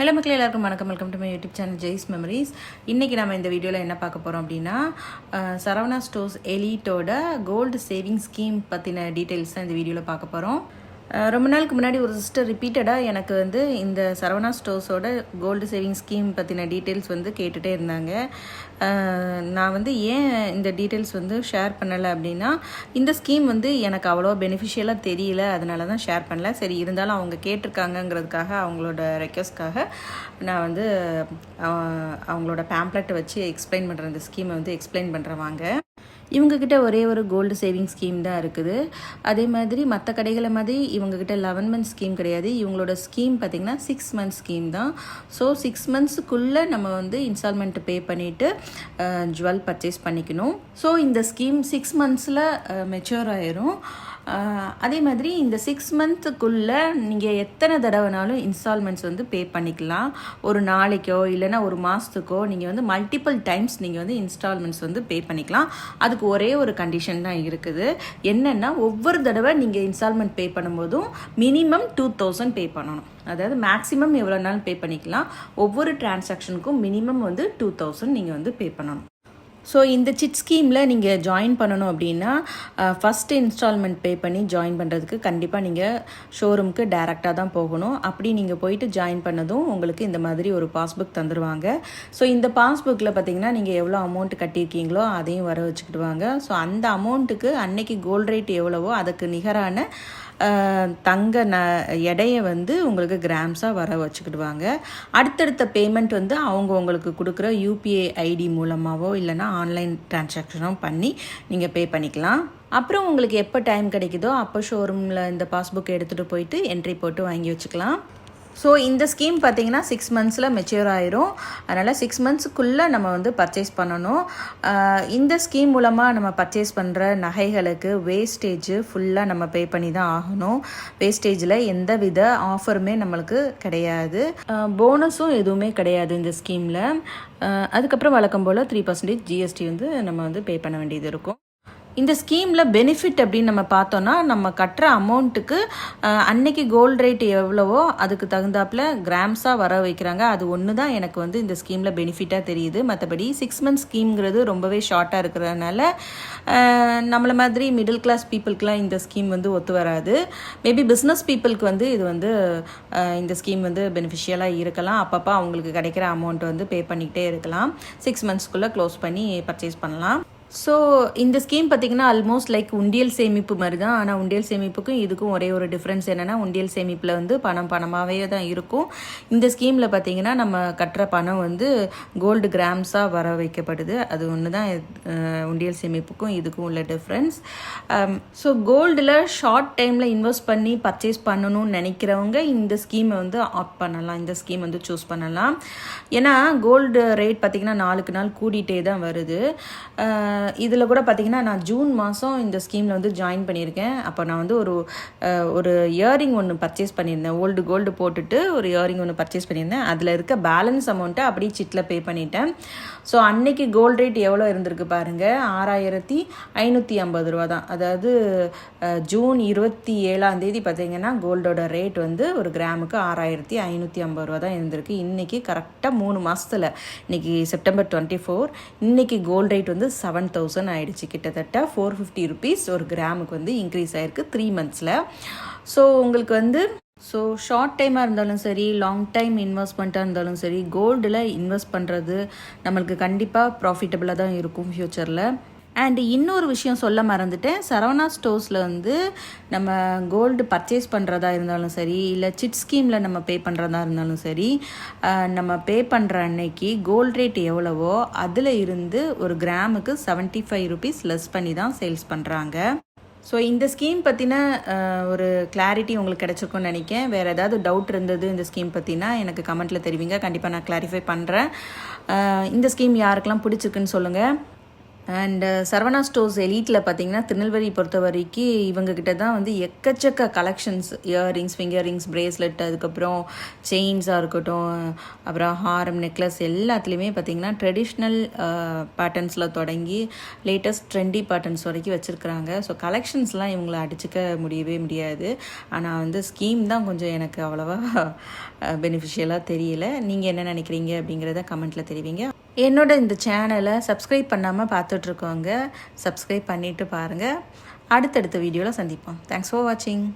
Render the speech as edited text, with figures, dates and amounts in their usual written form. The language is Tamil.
ஹலோ மக்களே, எல்லாருக்கும் வணக்கம். Welcome to my YouTube channel Jai's memories. இன்றைக்கி நம்ம இந்த வீடியோவில் என்ன பார்க்க போகிறோம் அப்படின்னா, சரவணா ஸ்டோர்ஸ் எலீட்டோட கோல்டு சேவிங் ஸ்கீம் பற்றின டீட்டெயில்ஸ் தான் இந்த வீடியோவில் பார்க்க போகிறோம். ரொம்ப நாளுக்கு முன்னாடி ஒரு சிஸ்டர் ரிப்பீட்டடாக எனக்கு இந்த சரவணா ஸ்டோர்ஸோட கோல்டு சேவிங் ஸ்கீம் பற்றின டீட்டெயில்ஸ் கேட்டுகிட்டே இருந்தாங்க. நான் ஏன் இந்த டீட்டெயில்ஸ் ஷேர் பண்ணலை அப்படின்னா, இந்த ஸ்கீம் எனக்கு அவ்வளோ பெனிஃபிஷியலாக தெரியல, அதனால தான் ஷேர் பண்ணல. சரி, இருந்தாலும் அவங்க கேட்டிருக்காங்கங்கிறதுக்காக, அவங்களோட ரெக்வஸ்ட்காக நான் அவங்களோட பேம்ப்ளெட்டை வச்சு எக்ஸ்பிளைன் பண்ணுறேன். இந்த ஸ்கீமை எக்ஸ்பிளைன் பண்ணுறவாங்க. இவங்கக்கிட்ட ஒரே ஒரு கோல்டு சேவிங் ஸ்கீம் தான் இருக்குது. அதே மாதிரி மற்ற கடைகளை மாதிரி இவங்கக்கிட்ட 11 மந்த்ஸ் ஸ்கீம் கிடையாது. இவங்களோட ஸ்கீம் பார்த்திங்கன்னா 6 மந்த்ஸ் ஸ்கீம் தான். ஸோ 6 மந்த்ஸுக்குள்ளே நம்ம இன்ஸ்டால்மெண்ட் பே பண்ணிவிட்டு ஜுவல் பர்ச்சேஸ் பண்ணிக்கணும். ஸோ இந்த ஸ்கீம் 6 மந்த்ஸில் மெச்சூர் ஆயிரும். அதே மாதிரி இந்த 6 மந்த்துக்குள்ளே நீங்கள் எத்தனை தடவைனாலும் இன்ஸ்டால்மெண்ட்ஸ் பே பண்ணிக்கலாம். ஒரு நாளைக்கோ இல்லைனா ஒரு மாதத்துக்கோ நீங்கள் மல்டிபிள் டைம்ஸ் நீங்கள் இன்ஸ்டால்மெண்ட்ஸ் பே பண்ணிக்கலாம். அதுக்கு ஒரே ஒரு கண்டிஷன் தான் இருக்குது. என்னென்னா, ஒவ்வொரு தடவை நீங்கள் இன்ஸ்டால்மெண்ட் பே பண்ணும்போதும் மினிமம் 2000 பே பண்ணணும். அதாவது மேக்ஸிமம் எவ்வளோ நாளும் பே பண்ணிக்கலாம். ஒவ்வொரு டிரான்சாக்ஷனுக்கும் மினிமம் 2000 நீங்கள் பே பண்ணணும். ஸோ இந்த சிட் ஸ்கீமில் நீங்கள் ஜாயின் பண்ணணும் அப்படின்னா, ஃபஸ்ட்டு இன்ஸ்டால்மெண்ட் பே பண்ணி ஜாயின் பண்ணுறதுக்கு கண்டிப்பாக நீங்கள் ஷோரூமுக்கு டைரெக்டாக தான் போகணும். அப்படி நீங்கள் போயிட்டு ஜாயின் பண்ணதும் உங்களுக்கு இந்த மாதிரி ஒரு பாஸ்புக் தந்துடுவாங்க. ஸோ இந்த பாஸ்புக்கில் பார்த்தீங்கன்னா, நீங்கள் எவ்வளோ அமௌண்ட் கட்டியிருக்கீங்களோ அதையும் வர வச்சுக்கிடுவாங்க. ஸோ அந்த அமௌண்ட்டுக்கு அன்னைக்கு கோல்டு ரேட் எவ்வளவோ அதுக்கு நிகரான தங்க எடையை உங்களுக்கு கிராம்ஸாக வர வச்சுக்கிடுவாங்க. அடுத்தடுத்த பேமெண்ட் அவங்க உங்களுக்கு கொடுக்குற யூபிஐ ஐடி மூலமாகவோ இல்லைனா ஆன்லைன் டிரான்சாக்ஷனோ பண்ணி நீங்கள் பே பண்ணிக்கலாம். அப்புறம் உங்களுக்கு எப்போ டைம் கிடைக்குதோ அப்போ ஷோரூமில் இந்த பாஸ்புக் எடுத்துகிட்டு போயிட்டு என்ட்ரி போட்டு வாங்கி வச்சுக்கலாம். ஸோ இந்த ஸ்கீம் பார்த்திங்கன்னா 6 மந்த்ஸில் மெச்சூர் ஆயிரும். அதனால் 6 மந்த்ஸுக்குள்ளே நம்ம பர்ச்சேஸ் பண்ணணும். இந்த ஸ்கீம் மூலமாக நம்ம பர்ச்சேஸ் பண்ணுற நகைகளுக்கு வேஸ்டேஜ் ஃபுல்லாக நம்ம பே பண்ணி தான் ஆகணும். வேஸ்டேஜில் எந்த வித ஆஃபருமே நம்மளுக்கு கிடையாது. போனஸும் எதுவுமே கிடையாது இந்த ஸ்கீமில். அதுக்கப்புறம் வழக்கம் போல் 3% ஜிஎஸ்டி நம்ம பே பண்ண வேண்டியது இருக்கும். இந்த ஸ்கீமில் பெனிஃபிட் அப்படின்னு நம்ம பார்த்தோன்னா, நம்ம கட்டுற அமௌண்ட்டுக்கு அன்னைக்கு கோல்டு ரேட் எவ்வளவோ அதுக்கு தகுந்தாப்பில் கிராம்ஸாக வர வைக்கிறாங்க. அது ஒன்று தான் எனக்கு இந்த ஸ்கீமில் பெனிஃபிட்டாக தெரியுது. மற்றபடி 6 மந்த்ஸ் ஸ்கீம்ங்கிறது ரொம்பவே ஷார்ட்டாக இருக்கிறதுனால நம்மளை மாதிரி மிடில் கிளாஸ் பீப்புளுக்குலாம் இந்த ஸ்கீம் ஒத்து வராது. மேபி பிஸ்னஸ் பீப்புளுக்கு இது இந்த ஸ்கீம் பெனிஃபிஷியலாக இருக்கலாம். அப்பப்போ அவங்களுக்கு கிடைக்கிற அமௌண்ட் பே பண்ணிக்கிட்டே இருக்கலாம். 6 மந்த்ஸ்க்குள்ளே க்ளோஸ் பண்ணி பர்ச்சேஸ் பண்ணலாம். ஸோ இந்த ஸ்கீம் பார்த்திங்கன்னா ஆல்மோஸ்ட் லைக் உண்டியல் சேமிப்பு மாதிரி தான். ஆனால் உண்டியல் சேமிப்புக்கும் இதுக்கும் ஒரே ஒரு டிஃப்ரென்ஸ் என்னென்னா, உண்டியல் சேமிப்பில் பணமாகவே தான் இருக்கும். இந்த ஸ்கீமில் பார்த்திங்கன்னா நம்ம கட்டுற பணம் கோல்டு கிராம்ஸாக வர வைக்கப்படுது. அது ஒன்று தான் உண்டியல் சேமிப்புக்கும் இதுக்கும் உள்ள டிஃப்ரென்ஸ். ஸோ கோல்டில் ஷார்ட் டைமில் இன்வெஸ்ட் பண்ணி பர்ச்சேஸ் பண்ணணும்னு நினைக்கிறவங்க இந்த ஸ்கீமை ஆப்ட் பண்ணலாம். இந்த ஸ்கீம் சூஸ் பண்ணலாம். ஏன்னா கோல்டு ரேட் பார்த்திங்கன்னா நாளுக்கு நாள் கூடிட்டே தான் வருது. இதில் கூட பார்த்திங்கன்னா நான் ஜூன் மாதம் இந்த ஸ்கீமில் ஜாயின் பண்ணியிருக்கேன். அப்போ நான் ஒரு இயரிங் ஒன்று பர்ச்சேஸ் பண்ணியிருந்தேன். ஓல்டு கோல்டு போட்டுட்டு ஒரு இயரிங் ஒன்று பர்ச்சேஸ் பண்ணியிருந்தேன். அதில் இருக்க பேலன்ஸ் அமௌண்ட்டை அப்படியே சிட்டில் பே பண்ணிட்டேன். ஸோ அன்னைக்கு கோல்டு ரேட் எவ்வளோ இருந்திருக்கு பாருங்கள், 6550 ரூபா தான். அதாவது ஜூன் 27 பார்த்திங்கன்னா கோல்டோட ரேட் ஒரு கிராமுக்கு 6550 ரூபா தான் இருந்திருக்கு. இன்றைக்கி கரெக்டாக 3 மாதத்தில், இன்றைக்கி செப்டம்பர் 24, இன்றைக்கி கோல்டு ரேட் 7000 ஆயிடுச்சு. கிட்டத்தட்ட 450 ருபீஸ் ஒரு கிராமுக்கு இன்க்ரீஸ் ஆயிருக்கு 3 மந்த்ஸில். ஸோ உங்களுக்கு ஸோ ஷார்ட் டைமாக இருந்தாலும் சரி, லாங் டைம் இன்வெஸ்ட்மெண்ட்டாக இருந்தாலும் சரி, கோல்டில் இன்வெஸ்ட் பண்ணுறது நம்மளுக்கு கண்டிப்பாக ப்ராஃபிட்டபுளாக தான் இருக்கும் ஃப்யூச்சரில். அண்ட் இன்னொரு விஷயம் சொல்ல மறந்துட்டேன். சரவணா ஸ்டோர்ஸில் நம்ம கோல்டு பர்ச்சேஸ் பண்ணுறதா இருந்தாலும் சரி, இல்லை சிட் ஸ்கீமில் நம்ம பே பண்ணுறதா இருந்தாலும் சரி, நம்ம பே பண்ணுற அன்னைக்கு கோல்டு ரேட் எவ்வளவோ அதில் இருந்து ஒரு கிராமுக்கு 75 ருபீஸ் லெஸ் பண்ணி தான் சேல்ஸ் பண்ணுறாங்க. ஸோ இந்த ஸ்கீம் பற்றின ஒரு கிளாரிட்டி உங்களுக்கு கிடச்சிருக்குன்னு நினைக்கிறேன். வேறு ஏதாவது டவுட் இருந்தது இந்த ஸ்கீம் பற்றினா எனக்கு கமெண்ட்டில் தெரிவிங்க. கண்டிப்பாக நான் கிளாரிஃபை பண்ணுறேன். இந்த ஸ்கீம் யாருக்கெல்லாம் பிடிச்சிருக்குன்னு சொல்லுங்கள். அண்ட் சரவணா ஸ்டோர்ஸ் எலீட்டில் பார்த்தீங்கன்னா திருநெல்வேலி பொறுத்த வரைக்கும் இவங்கக்கிட்ட தான் வந்து எக்கச்சக்க collections, earrings, finger rings, bracelet, அதுக்கப்புறம் செயின்ஸாக இருக்கட்டும், அப்புறம் ஹாரம், நெக்லஸ் எல்லாத்துலேயுமே பார்த்தீங்கன்னா ட்ரெடிஷ்னல் பேட்டர்ன்ஸில் தொடங்கி லேட்டஸ்ட் ட்ரெண்டி பேட்டர்ன்ஸ் வரைக்கும் வச்சுருக்குறாங்க. ஸோ கலெக்ஷன்ஸ்லாம் இவங்களை அடிச்சுக்க முடியவே முடியாது. ஆனால் வந்து ஸ்கீம் தான் கொஞ்சம் எனக்கு அவ்வளோவா பெனிஃபிஷியலாக தெரியல. நீங்கள் என்ன நினைக்கிறீங்க அப்படிங்கிறத கமெண்ட்டில் தெரிவிங்க. என்னோட இந்த சேனலை சப்ஸ்கிரைப் பண்ணாமல் பார்த்துட்ருக்கோங்க, சப்ஸ்கிரைப் பண்ணிவிட்டு பாருங்கள். அடுத்தடுத்த வீடியோவில் சந்திப்போம். தேங்க்ஸ் ஃபார் வாட்சிங்.